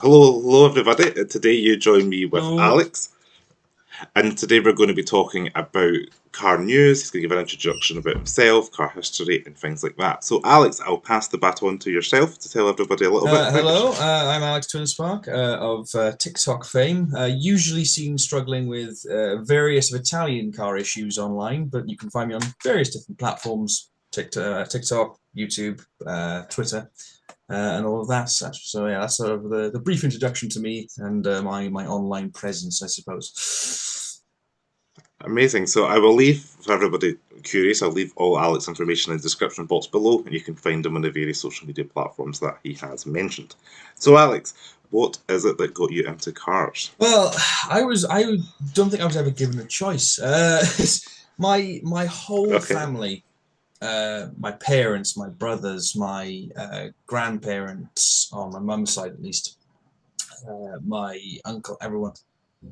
Hello, everybody. Today you join me with So, Alex, and today we're going to be talking about car news. He's going to give an introduction about himself, car history, and things like that. So, Alex, I'll pass the baton to yourself to tell everybody a little bit about hello, yourself. I'm Alex Twinspark of TikTok fame, usually seen struggling with various Italian car issues online, but you can find me on various different platforms, TikTok, YouTube, Twitter, and all of that such. So yeah, that's sort of the brief introduction to me and my online presence, I suppose. Amazing. So, I will leave, for everybody curious, I'll leave all Alex's information in the description box below, and you can find him on the various social media platforms that he has mentioned. So, Alex, what is it that got you into cars? Well, I don't think I was ever given a choice. My whole Okay. family, my parents, my brothers, my grandparents on my mum's side at least, my uncle, everyone,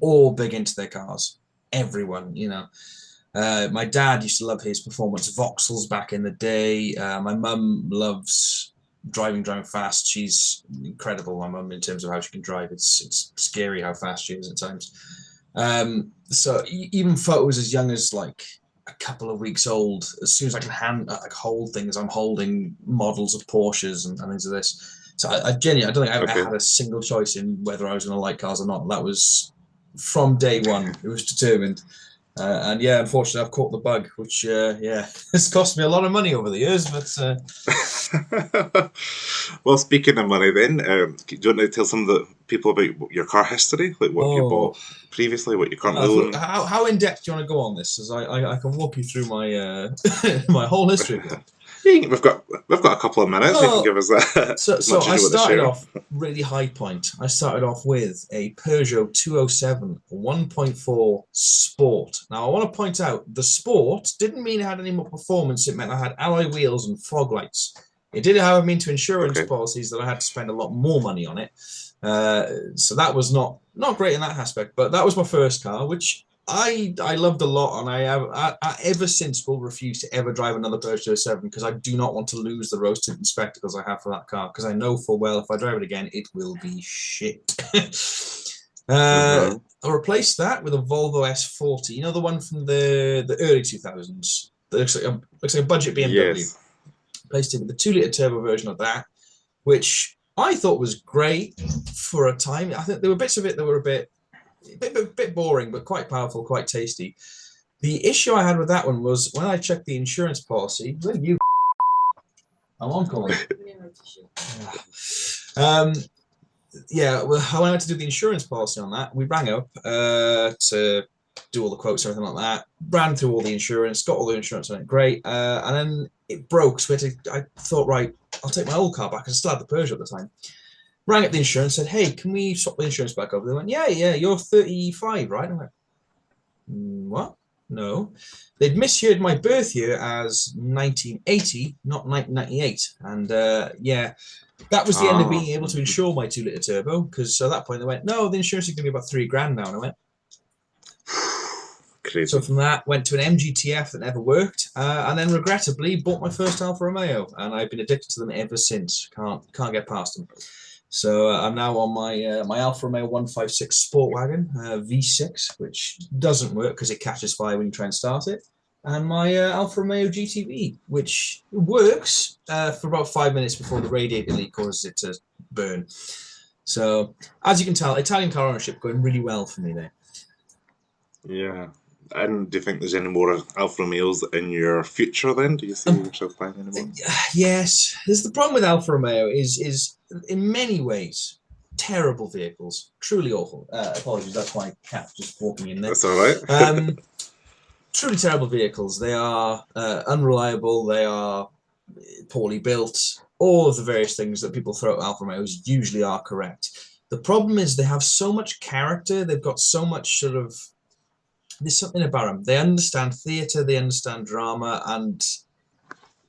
all big into their cars. Everyone, you know. My dad used to love his performance Vauxhalls back in the day. My mum loves driving fast. She's incredible, my mum, in terms of how she can drive. It's scary how fast she is at times. So even photos as young as like a couple of weeks old, as soon as I can hold things, I'm holding models of Porsches and things of this. So I genuinely, I don't think I Okay. had a single choice in whether I was going to like cars or not. That was from day one. It was determined. And yeah, unfortunately, I've caught the bug, which yeah, has cost me a lot of money over the years. But Well, speaking of money, then, do you want to tell some of the people about your car history, like what you oh, bought previously, what you currently look, own? how in depth do you want to go on this? As I can walk you through my my whole history of that. Yeah, we've got a couple of minutes. You can Well, give us so as so much as I you want to started share. off really high point. I started off with a Peugeot 207 1.4 Sport. Now I want to point out the Sport didn't mean it had any more performance. It meant I had alloy wheels and fog lights. It did, however, mean to insurance Okay. policies that I had to spend a lot more money on it. So that was not great in that aspect. But that was my first car, which I loved a lot, and I ever since will refuse to ever drive another Peugeot 7 because I do not want to lose the rose tinted spectacles I have for that car because I know full well if I drive it again it will be shit. uh, Mm-hmm. I replaced that with a Volvo S40, you know, the one from the early 2000s. That looks like a budget BMW. Yes. Replaced it with the 2 litre turbo version of that, which I thought was great for a time. I think there were bits of it that were a bit boring, but quite powerful, quite tasty. The issue I had with that one was when I checked the insurance policy. Where are you? I'm on calling. Um, yeah, well, when I went to do the insurance policy on that, we rang up to do all the quotes and everything like that. Ran through all the insurance, got all the insurance on it, great. And then it broke, so I thought, right, I'll take my old car back. I still had the Peugeot at the time. Rang up the insurance, said, hey, can we swap the insurance back over? They went, yeah, you're 35, right? I went, what? No. They'd misheard my birth year as 1980, not 1998. And yeah, that was the end of Ah, being able to insure my 2 litre turbo because at that point they went, no, the insurance is going to be about £3,000 now. And I went, so crazy. from that, went to an MGTF that never worked, and then regrettably bought my first Alfa Romeo, and I've been addicted to them ever since. Can't get past them. So I'm now on my Alfa Romeo 156 Sport Wagon V6, which doesn't work because it catches fire when you try and start it, and my Alfa Romeo GTV, which works for about 5 minutes before the radiator leak causes it to burn. So as you can tell, Italian car ownership going really well for me there. Yeah. And do you think there's any more Alfa Romeos in your future then? Do you see Um, yourself buying any more? yes, there's the problem with Alfa Romeo is in many ways terrible vehicles, truly awful. Apologies, that's my cat just walking in there. That's all right. Um, Truly terrible vehicles. They are unreliable. They are poorly built. All of the various things that people throw at Alfa Romeos usually are correct. The problem is they have so much character. They've got so much sort of. There's something about them. They understand theatre. They understand drama, and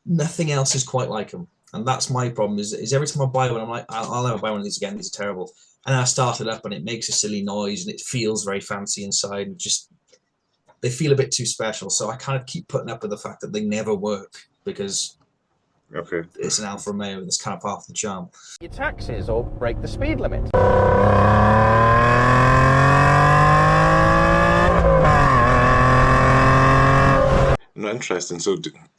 nothing else is quite like them. And that's my problem. Is every time I buy one, I'm like, I'll never buy one of these again. These are terrible. And I start it up, and it makes a silly noise, and it feels very fancy inside. And just they feel a bit too special. So I kind of keep putting up with the fact that they never work because Okay. It's an Alfa Romeo. That's kind of half the charm. Your taxes or break the speed limit. No, interesting. So,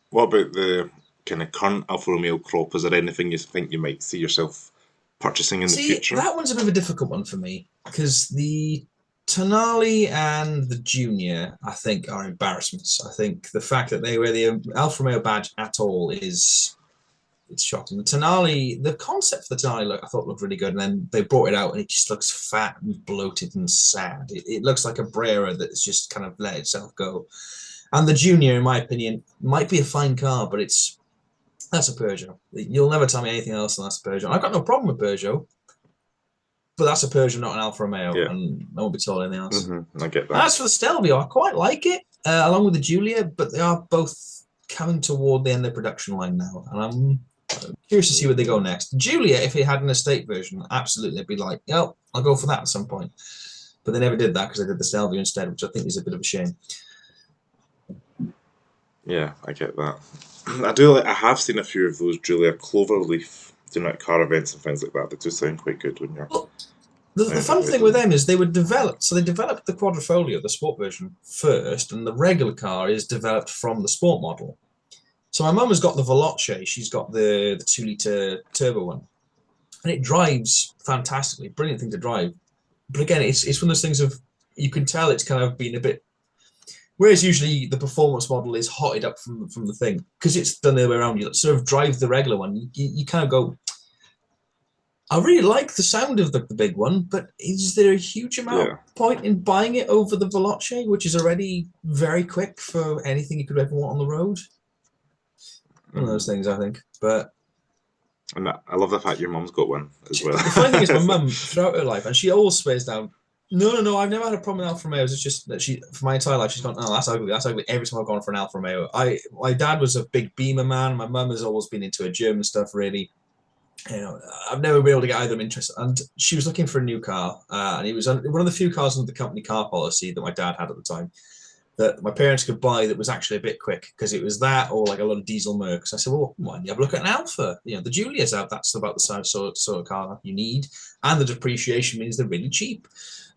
what about the kind of current Alfa Romeo crop? Is there anything you think you might see yourself purchasing in the See, future? that one's a bit of a difficult one for me because the Tonale and the Junior, I think, are embarrassments. I think the fact that they wear the Alfa Romeo badge at all is it's shocking. The Tonale, the concept for the Tonale I thought looked really good, and then they brought it out and it just looks fat and bloated and sad. It looks like a Brera that's just kind of let itself go. And the Junior, in my opinion, might be a fine car, but that's a Peugeot. You'll never tell me anything else than that's a Peugeot. I've got no problem with Peugeot, but that's a Peugeot, not an Alfa Romeo, Yeah. and I won't be told anything else. I get that. As for the Stelvio, I quite like it, along with the Giulia, but they are both coming toward the end of the production line now, and I'm curious to see where they go next. Giulia, if it had an estate version, absolutely, I'd be like, oh, I'll go for that at some point. But they never did that because they did the Stelvio instead, which I think is a bit of a shame. Yeah, I get that. I do like. I have seen a few of those Julia Cloverleaf doing like car events and things like that. They do sound quite good when you're. Well, the fun thing with them is they were developed. So they developed the Quadrifoglio, the sport version, first, and the regular car is developed from the sport model. So my mum has got the Veloce. She's got the 2-litre turbo one, and it drives fantastically. Brilliant thing to drive. But again, it's one of those things of you can tell it's kind of been a bit. Whereas usually the performance model is hotted up from the thing because it's done the other way around. You sort of drive the regular one. You kind of go, I really like the sound of the big one, but is there a huge amount of point in buying it over the Veloce, which is already very quick for anything you could ever want on the road? One of those things, I think. But And I love the fact your mum's got one as well. the funny thing is, my mum, throughout her life, and she always swears down, no, I've never had a problem with Alfa Romeos. It's just that for my entire life, she's gone, oh, that's ugly. Every time I've gone for an Alfa Romeo. My dad was a big Beamer man. My mum has always been into her German stuff, really. I've never been able to get either of them interested. And she was looking for a new car, and it was one of the few cars under the company car policy that my dad had at the time that my parents could buy that was actually a bit quick because it was that or like a lot of diesel Mercs. I said, well, why don't you have a look at an Alfa? The Giulia's out. That's about the size sort of car you need, and the depreciation means they're really cheap.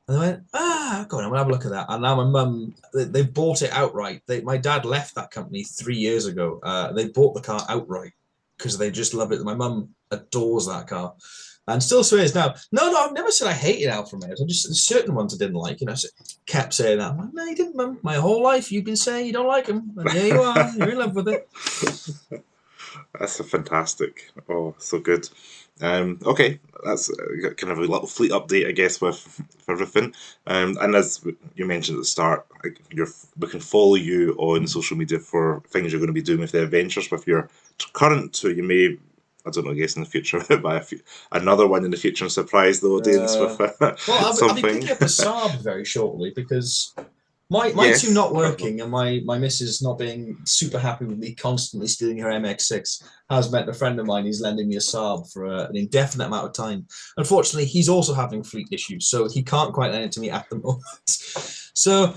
And I went, go on, I'm gonna have a look at that. And now my mum, they bought it outright. My dad left that company 3 years ago. They bought the car outright because they just love it. My mum adores that car and still swears now. No, I've never said I hated Alfa Romeos. I just certain ones I didn't like. Kept saying that. I'm like, no, you didn't, Mum. My whole life you've been saying you don't like them, and here you are. You're in love with it. That's a fantastic. Oh, so good. Okay, that's kind of a little fleet update, I guess, with everything. And as you mentioned at the start, we can follow you on social media for things you're going to be doing with the adventures with your current two. You may, I don't know, I guess in the future, buy another one in the future and surprise the audience with something. I'll be picking up a Saab very shortly because my two not working and my missus not being super happy with me constantly stealing her MX-6 has meant a friend of mine is lending me a Saab for an indefinite amount of time. Unfortunately, he's also having fleet issues, so he can't quite lend it to me at the moment. So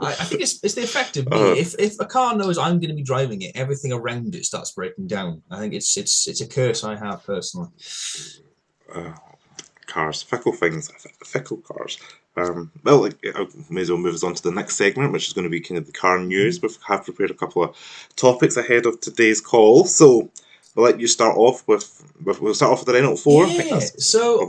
I think it's the effect of me. If a car knows I'm going to be driving it, everything around it starts breaking down. I think it's a curse I have personally. Cars, fickle things, fickle cars. Well, I may as well move us on to the next segment, which is going to be kind of the car news. We have prepared a couple of topics ahead of today's call, so we'll let you start off with the Renault 4. Yeah, so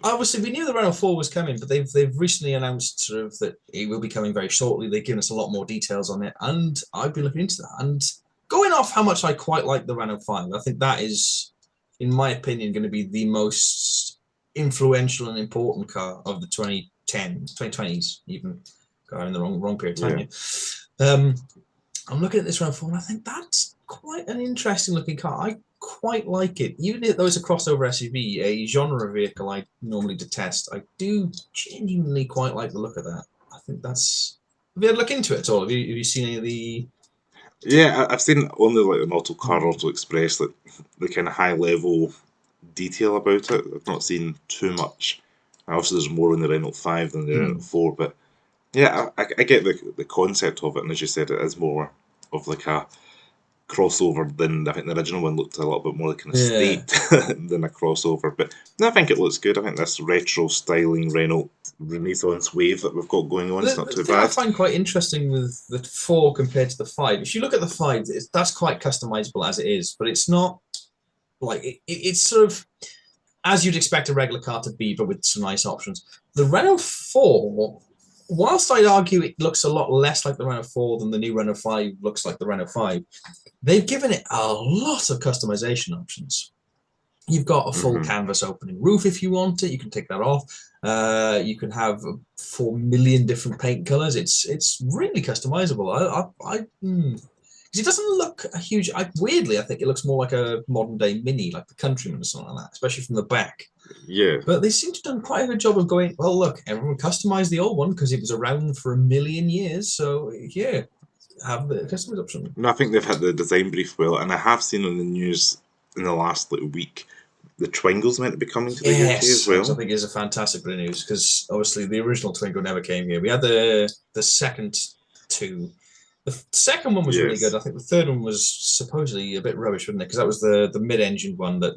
obviously we knew the Renault 4 was coming, but they've recently announced sort of that it will be coming very shortly. They've given us a lot more details on it, and I've been looking into that. And going off how much I quite like the Renault 5, I think that is, in my opinion, going to be the most influential and important car of the 2020s, even going in the wrong period of time. Yeah. I'm looking at this Renault 4 and I think that's quite an interesting looking car. I quite like it. Even though it's a crossover SUV, a genre vehicle I normally detest, I do genuinely quite like the look of that. I think that's... Have you had a look into it at all? Have you seen any of the... Yeah, I've seen only like an Auto Express, like the kind of high level detail about it. I've not seen too much. Obviously, there's more in the Renault 5 than the Renault 4, but yeah, I get the concept of it, and as you said, it is more of like a crossover than I think the original one looked a little bit more like an estate than a crossover. But no, I think it looks good. I think this retro styling Renault Renaissance wave that we've got going on is not The too thing I bad. find quite interesting with the 4 compared to the 5, if you look at the 5, that's quite customizable as it is, but it's not like it's sort of as you'd expect a regular car to be, but with some nice options. The Renault 4, whilst I'd argue it looks a lot less like the Renault 4 than the new Renault 5 looks like the Renault 5, they've given it a lot of customization options. You've got a full canvas opening roof if you want it. You can take that off. You can have 4 million different paint colors. It's really customizable. Because it doesn't look a huge. Weirdly, I think it looks more like a modern day Mini, like the Countryman or something like that, especially from the back. Yeah. But they seem to have done quite a good job of going, well, look, everyone customized the old one because it was around for 1 million years. So here, have the customize option. No, I think they've had the design brief well, and I have seen on the news in the last little week the Twingle's meant to be coming to the UK as well. Which I think is a fantastic bit of news because obviously the original Twingo never came here. We had the second 2. The second one was really good. I think the third one was supposedly a bit rubbish, wasn't it? Because that was the mid-engine one that.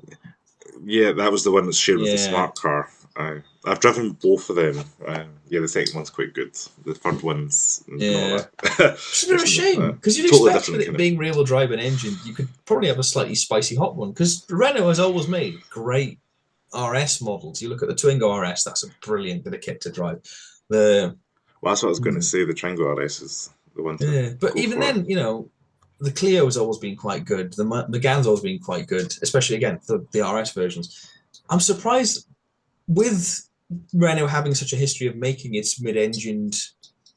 Yeah, that was the one that's shared with the smart car. I've driven both of them. The second one's quite good. The third one's not that. It's a bit of a shame because you'd totally expect with it being rear-wheel drive and engine, you could probably have a slightly spicy hot one because Renault has always made great RS models. You look at the Twingo RS, that's a brilliant bit of kit to drive. Well, that's what I was going to say. The Twingo RS is the one to but even then, the Clio's always been quite good. The Megane's always been quite good, especially, again, the RS versions. I'm surprised with Renault having such a history of making its mid-engined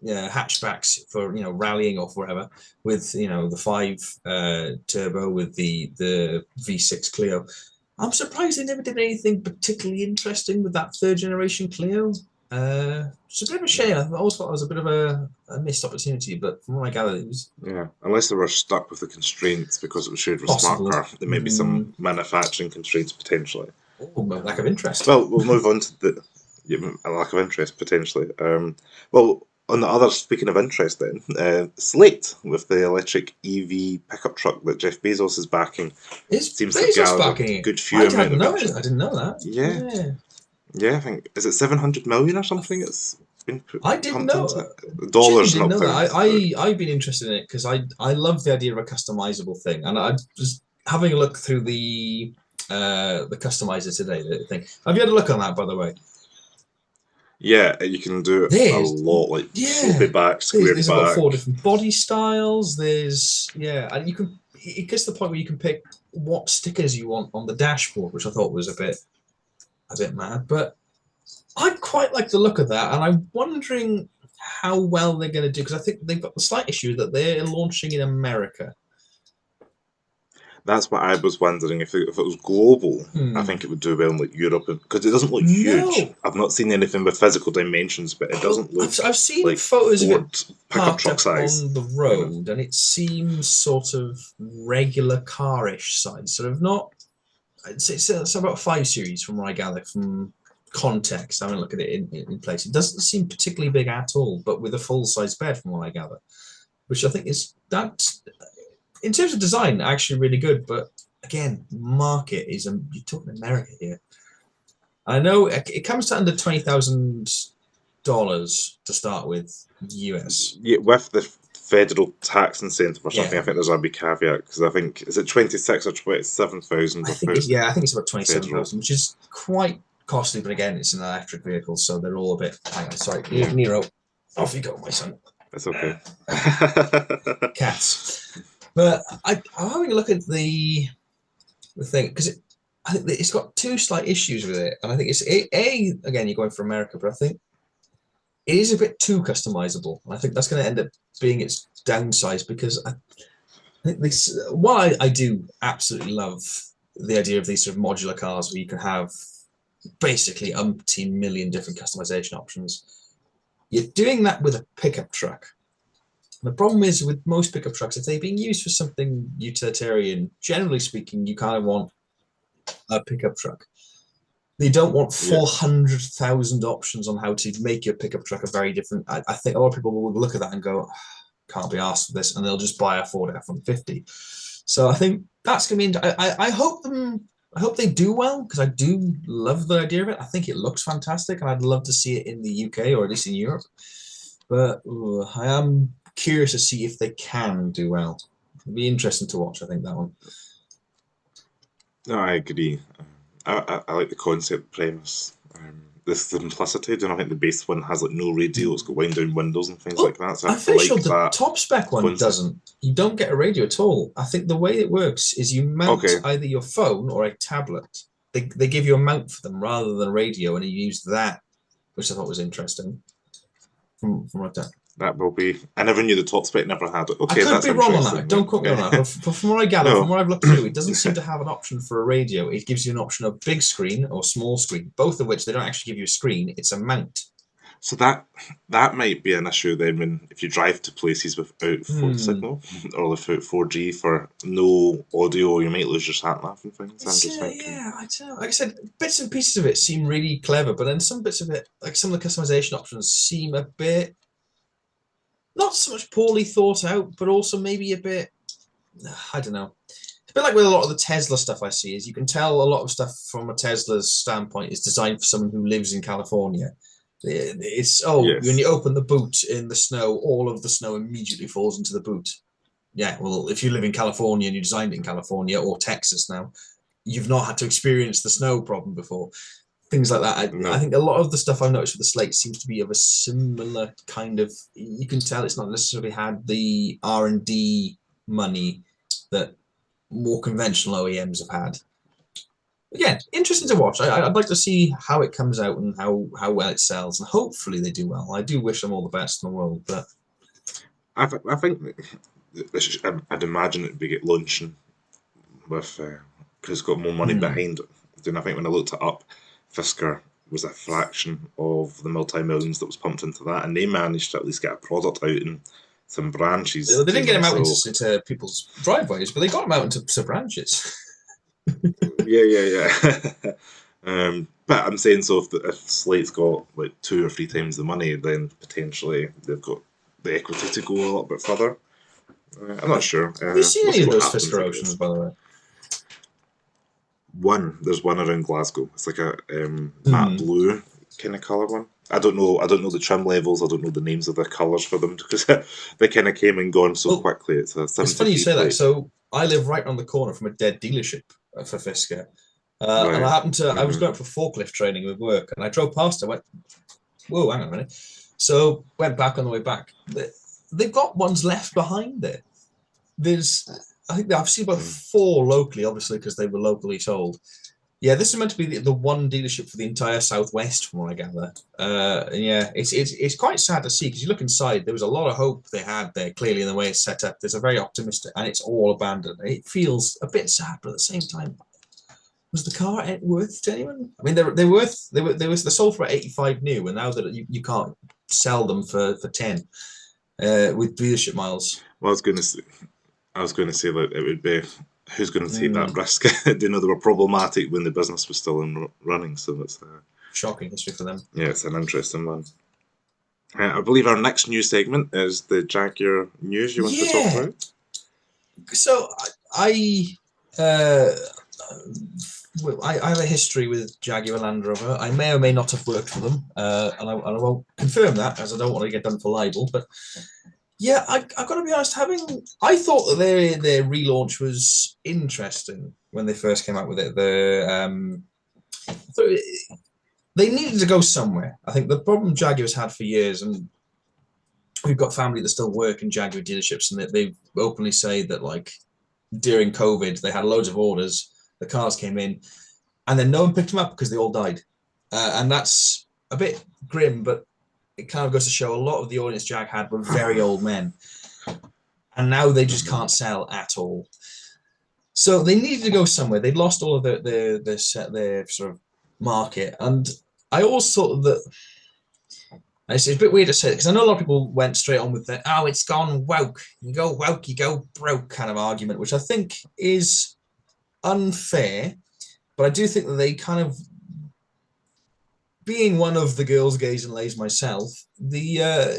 hatchbacks for, rallying or whatever, with, the 5 turbo with the V6 Clio. I'm surprised they never did anything particularly interesting with that 3rd generation Clio. It's a bit of a shame. I always thought it was a bit of a missed opportunity, but from what I gather, it was. Yeah, unless they were stuck with the constraints because it was shared with Smart Car, there may be some manufacturing constraints potentially. Oh, lack of interest. Well, we'll move on to the lack of interest potentially. Well, on the other, speaking of interest, then Slate with the electric EV pickup truck that Jeff Bezos is backing seems to have a good few amount of interest. I didn't know that. Yeah, I think is it 700 million or something? It's been put. I didn't know. Dollars, didn't not know pounds. I've been interested in it because I love the idea of a customizable thing, and I just having a look through the customizer today. The thing. Have you had a look on that, by the way? Yeah, you can do it a lot, like slopey back, squared there's back. There's about 4 different body styles. And you can. It gets to the point where you can pick what stickers you want on the dashboard, which I thought was a bit mad, but I quite like the look of that, and I'm wondering how well they're going to do because I think they've got the slight issue that they're launching in America. That's what I was wondering. If it was global, I think it would do well in like Europe because it doesn't look huge. I've not seen anything with physical dimensions, but it doesn't look. I've seen like photos of it pickup truck size on the road, and it seems sort of regular car-ish size, sort of not. It's about 5 Series from what I gather from context. I haven't looked at it in place. It doesn't seem particularly big at all, but with a full-size bed from what I gather, which I think is that. In terms of design, actually really good, but again, market is you're talking America here. I know it comes to under $20,000 to start with, US. Yeah, with the federal tax incentive or something. I think there's a big caveat because I think is it 26 or 27,000. I think it's about 27,000, which is quite costly. But again, it's an electric vehicle, so they're all a bit. Hang on, sorry, Nero, off you go, my son. That's okay. Cats. But I'm having a look at the thing because I think it's got 2 slight issues with it, and I think it's again you're going for America, but I think it is a bit too customizable, and I think that's going to end up being its downside because I think this. While I do absolutely love the idea of these sort of modular cars where you can have basically umpteen million different customization options, you're doing that with a pickup truck. The problem is with most pickup trucks, if they're being used for something utilitarian, generally speaking, you kind of want a pickup truck. You don't want 400,000 options on how to make your pickup truck a very different. I think a lot of people will look at that and go, can't be asked for this, and they'll just buy a Ford F-150. So I think that's going to be. I hope them. I hope they do well because I do love the idea of it. I think it looks fantastic, and I'd love to see it in the UK or at least in Europe. But I am curious to see if they can do well. It'll be interesting to watch. I think that one. No, I agree. I like the concept premise. The simplicity. I think the base one has like no radio. It's got wind down windows and things like that. So I'm I pretty sure like the that top spec one concept. doesn't. You don't get a radio at all. I think the way it works is you mount Okay. either your phone or a tablet. They give you a mount for them rather than a radio, and you use that, which I thought was interesting. From what that. That will be. I never knew the top spec never had it. Okay, I could that's be wrong on interesting. that. Don't quote me on that. But from what I gather, No. from what I've looked through, it doesn't seem to have an option for a radio. It gives you an option of big screen or small screen, both of which they don't actually give you a screen. It's a mount. So that might be an issue then when if you drive to places without phone signal or without 4G for no audio, you might lose your sat nav and things. I'm just thinking. Yeah, I don't know. Like I said, bits and pieces of it seem really clever, but then some bits of it, like some of the customization options, seem a bit not so much poorly thought out, but also maybe a bit. I don't know. It's a bit like with a lot of the Tesla stuff I see. Is you can tell a lot of stuff from a Tesla's standpoint is designed for someone who lives in California. It's Yes. when you open the boot in the snow, all of the snow immediately falls into the boot. Yeah, well, if you live in California and you designed it in California or Texas now, you've not had to experience the snow problem before. Things like that. No. I think a lot of the stuff I've noticed with the Slate seems to be of a similar kind of. You can tell it's not necessarily had the R&D money that more conventional OEMs have had. Again, interesting to watch. I'd like to see how it comes out and how well it sells, and hopefully they do well. I do wish them all the best in the world, but I think I'd imagine it'd be launching with because it's got more money behind it. Then I think when I looked it up, Fisker was a fraction of the multi-millions that was pumped into that, and they managed to at least get a product out in some branches. they didn't get them out into people's driveways, but they got them out into branches. Yeah. But I'm saying so if Slate's got like 2 or 3 times the money, then potentially they've got the equity to go a little bit further. I'm not sure. Have you seen we'll any see of what those happens, Fisker I Oceans, guess. by the way? There's one around Glasgow. It's like a matte blue kind of colour one. I don't know the trim levels. I don't know the names of the colours for them because they kind of came and gone so quickly. It's a 73 It's funny you say plate. that. So I live right on the corner from a dead dealership for Fisker. Right. And I happened to, I was going for forklift training with work, and I drove past. I went, whoa, hang on a minute. So went back on the way back. They've got ones left behind there. I think I've seen about 4 locally, obviously, because they were locally sold. Yeah, this is meant to be the one dealership for the entire Southwest, from what I gather. And yeah, it's quite sad to see because you look inside. There was a lot of hope they had there. Clearly, in the way it's set up, there's a very optimistic, and it's all abandoned. It feels a bit sad, but at the same time, was the car worth to anyone? I mean, they're sold for 85 new, and now that you can't sell them for 10 with dealership miles. Well, I was going to say like it would be who's going to take that risk. They know they were problematic when the business was still running, so it's shocking history for them. Yeah, it's an interesting one. I believe our next news segment is the Jaguar news you want to talk about. So I have a history with Jaguar Land Rover. I may or may not have worked for them, and I won't confirm that as I don't want to get done for libel. But yeah, I've got to be honest. I thought that their relaunch was interesting when they first came out with it. They needed to go somewhere. I think the problem Jaguar's had for years, and we've got family that still work in Jaguar dealerships, and they openly say that like during COVID they had loads of orders. The cars came in, and then no one picked them up because they all died. And that's a bit grim, but it kind of goes to show a lot of the audience Jag had were very old men. And now they just can't sell at all. So they needed to go somewhere. They'd lost all of their sort of market. And I always thought that, it's a bit weird to say it, because I know a lot of people went straight on with the, oh, it's gone woke. You go woke, you go broke kind of argument, which I think is unfair, but I do think that they kind of, being one of the girls, gays and lays myself, the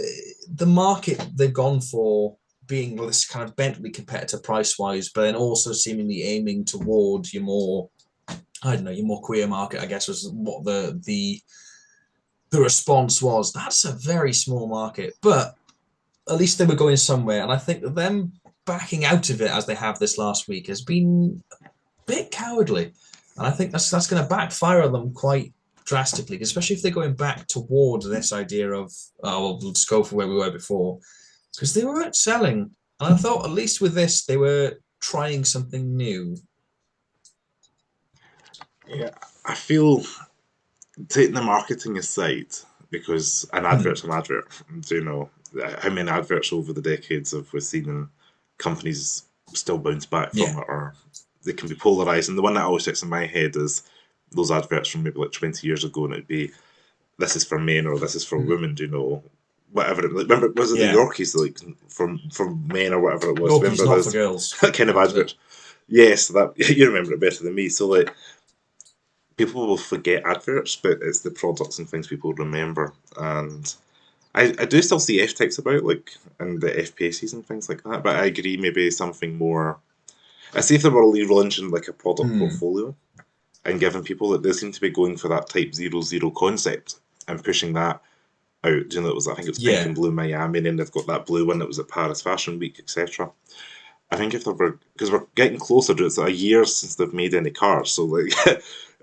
market they've gone for being this kind of Bentley competitor price-wise, but then also seemingly aiming toward your more, I don't know, your more queer market, I guess, was what the response was. That's a very small market, but at least they were going somewhere. And I think that them backing out of it as they have this last week has been a bit cowardly. And I think that's going to backfire on them quite drastically, especially if they're going back toward this idea of, oh, well, we'll just go for where we were before. Because they weren't selling. And I thought at least with this, they were trying something new. Yeah, I feel, taking the marketing aside, because an advert's an advert. Do you know how many adverts over the decades have we seen and companies still bounce back from it, or they can be polarized? And the one that always sticks in my head is those adverts from maybe like 20 years ago, and it'd be, this is for men or this is for women, do you know? Whatever. Remember, was it the Yorkies, like for men or whatever it was? Yorkies, remember not those for girls. that kind of advert? Yes, that you remember it better than me. So like, people will forget adverts, but it's the products and things people remember. And I do still see F types about, like, and the F paces and things like that. But I agree, maybe something more. I see if they were relaunching like a product portfolio and giving people that they seem to be going for that Type 00 concept and pushing that out. You know, I think it was pink and blue Miami, and then they've got that blue one that was at Paris Fashion Week, etc. I think if they were, because we're getting closer to it, it's a year since they've made any cars, so like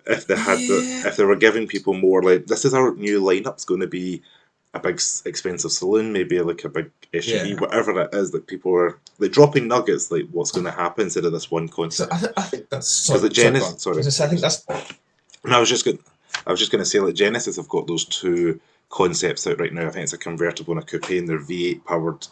if they had if they were giving people more like, this is our new lineup's going to be a big expensive saloon, maybe like a big SUV, whatever it is, that people are like dropping nuggets, like what's going to happen instead of this one concept. So I think that's because Genesis. Sorry, I think that's. No, I was just going to say, like, Genesis have got those two concepts out right now. I think it's a convertible and a coupe, and they're V8 powered.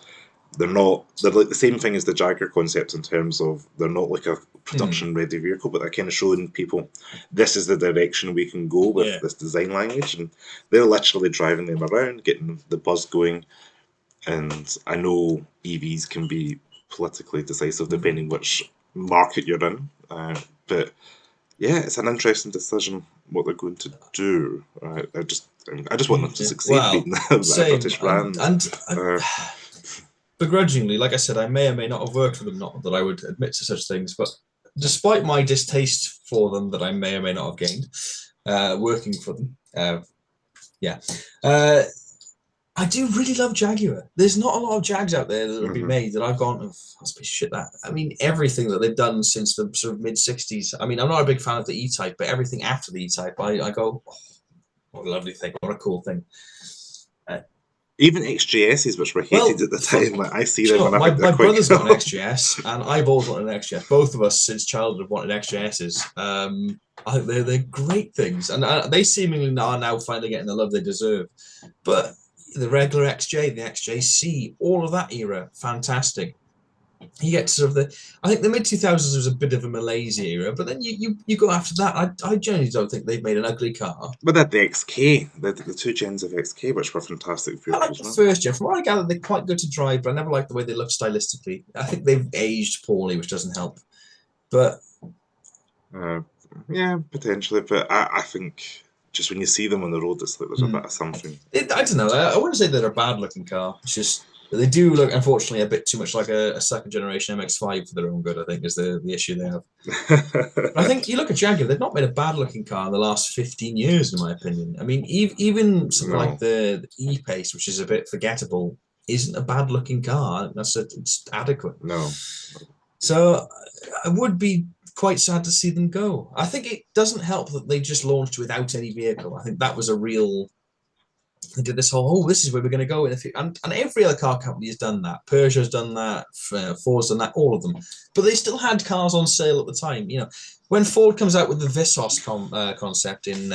They're like the same thing as the Jaguar concepts in terms of they're not like a production ready vehicle, but they're kind of showing people this is the direction we can go with this design language, and they're literally driving them around, getting the buzz going. And I know EVs can be politically decisive depending which market you're in, but yeah, it's an interesting decision what they're going to do. I just want them to succeed beating the British brand. Begrudgingly, like I said, I may or may not have worked for them, not that I would admit to such things, but despite my distaste for them that I may or may not have gained working for them, I do really love Jaguar. There's not a lot of Jags out there that have been made that I've gone, oh, that's a piece of shit. That, I mean, everything that they've done since the sort of mid-60s. I mean, I'm not a big fan of the E-Type, but everything after the E-Type, I go, oh, what a lovely thing, what a cool thing. Even XJSs, which were hated at the time, I see them and I think my they're quite brother's cool. got an XJS, and I've always wanted an XJS. Both of us, since childhood, have wanted XJSs. I think they're great things, and they seemingly are now finally getting the love they deserve. But the regular XJ, the XJC, all of that era, fantastic. You get sort of I think the mid-2000s was a bit of a malaise era, but then you go after that. I generally don't think they've made an ugly car. But that the XK, the two gens of XK, which were fantastic vehicles. I like the first gen. From what I gather, they're quite good to drive, but I never liked the way they look stylistically. I think they've aged poorly, which doesn't help. But yeah, potentially. But I think just when you see them on the road, it's like there's a bit of something. I don't know. I wouldn't say they're a bad-looking car. It's just they do look, unfortunately, a bit too much like a second-generation MX-5 for their own good, I think, is the issue they have. But I think you look at Jaguar, they've not made a bad-looking car in the last 15 years, in my opinion. I mean, even something like the E-Pace, which is a bit forgettable, isn't a bad-looking car. It's adequate. No. So I would be quite sad to see them go. I think it doesn't help that they just launched without any vehicle. I think that was a real... They did this whole, this is where we're going to go in the future. And every other car company has done that. Peugeot's done that. Ford's done that. All of them. But they still had cars on sale at the time. You know, when Ford comes out with the Visos concept in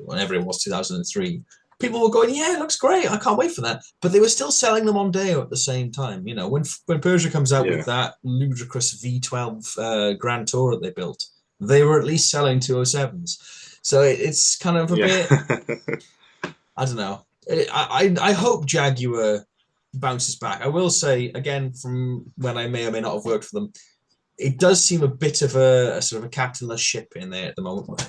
whenever it was, 2003, people were going, yeah, it looks great. I can't wait for that. But they were still selling them on Deo at the same time. You know, when Peugeot comes out with that ludicrous V12 Grand Tour that they built, they were at least selling 207s. So it's kind of a bit... I don't know. I hope Jaguar bounces back. I will say, again, from when I may or may not have worked for them, it does seem a bit of a sort of a captainless ship in there at the moment.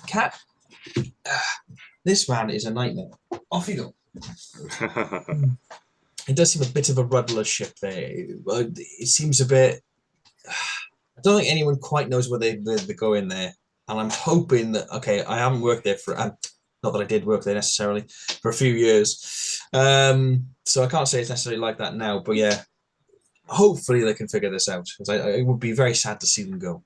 This man is a nightmare. Off you go. it does seem a bit of a rudderless ship there. It seems a bit. I don't think anyone quite knows where they go in there, and I'm hoping that. Okay, I haven't worked there for. Not that I did work there necessarily for a few years, so I can't say it's necessarily like that now. But yeah, hopefully they can figure this out. Because it would be very sad to see them go.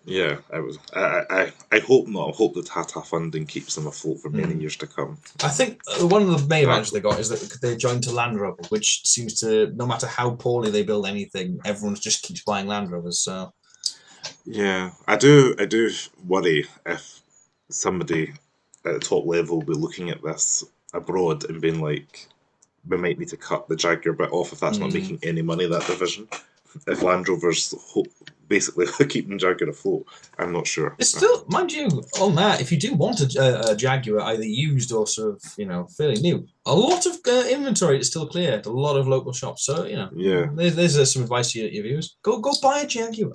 Yeah, I hope not. I hope the Tata funding keeps them afloat for many years to come. I think one of the main advantages they got is that they're joined to Land Rover, which seems to, no matter how poorly they build anything, everyone just keeps buying Land Rovers. So yeah, I do worry if somebody at the top level will be looking at this abroad and being like, we might need to cut the Jaguar bit off if that's not making any money, that division. If Land Rover's basically keeping Jaguar afloat, I'm not sure. it's still, mind you, on that, if you do want a Jaguar, either used or sort of, fairly new, a lot of inventory is still clear at a lot of local shops. So, Yeah. there's some advice to your viewers. Go buy a Jaguar.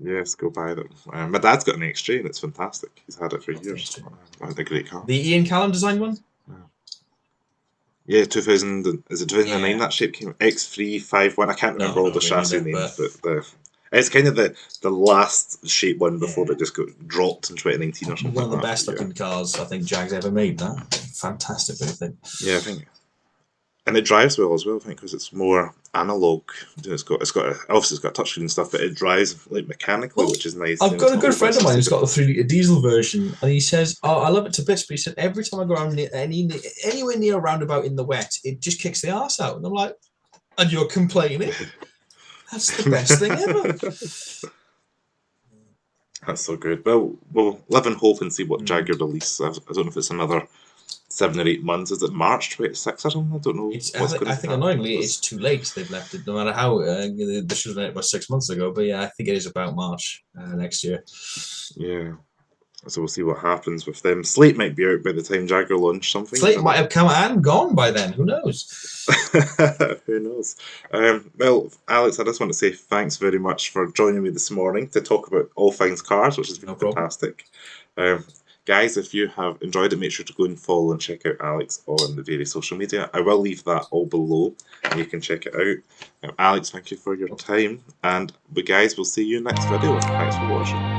Yes, go buy them. My dad's got an XJ and it's fantastic. He's had it for years. A great car. The Ian Callum designed one? Yeah, 2000. Is it 2009 that shape came? X351. I can't remember all the chassis names, but it's kind of the last shape one before it just got dropped in 2019 or something. One of the best looking cars I think Jag's ever made. That fantastic thing. Yeah, I think. And it drives well as well, I think, because it's more analog. It's got obviously it's got touchscreen and stuff, but it drives like mechanically, which is nice. I've got a good friend of mine who's got the 3-litre diesel version, and he says, "Oh, I love it to bits," but he said every time I go around anywhere near a roundabout in the wet, it just kicks the arse out, and I'm like, "And you're complaining? That's the best thing ever." That's so good. Well, we'll live in hope and see what Jaguar release. I don't know if it's another 7 or 8 months. Is it March 26? I don't know. I think annoyingly it's too late. They've left it. No matter how they should have done it about 6 months ago. But yeah, I think it is about March next year. Yeah. So we'll see what happens with them. Slate might be out by the time Jaguar launch something. Slate might have come and gone by then. Who knows? Who knows? Well, Alex, I just want to say thanks very much for joining me this morning to talk about all things cars, which has been fantastic. Guys, if you have enjoyed it, make sure to go and follow and check out Alex on the various social media. I will leave that all below, and you can check it out. Alex, thank you for your time, and guys, we'll see you next video. Thanks for watching.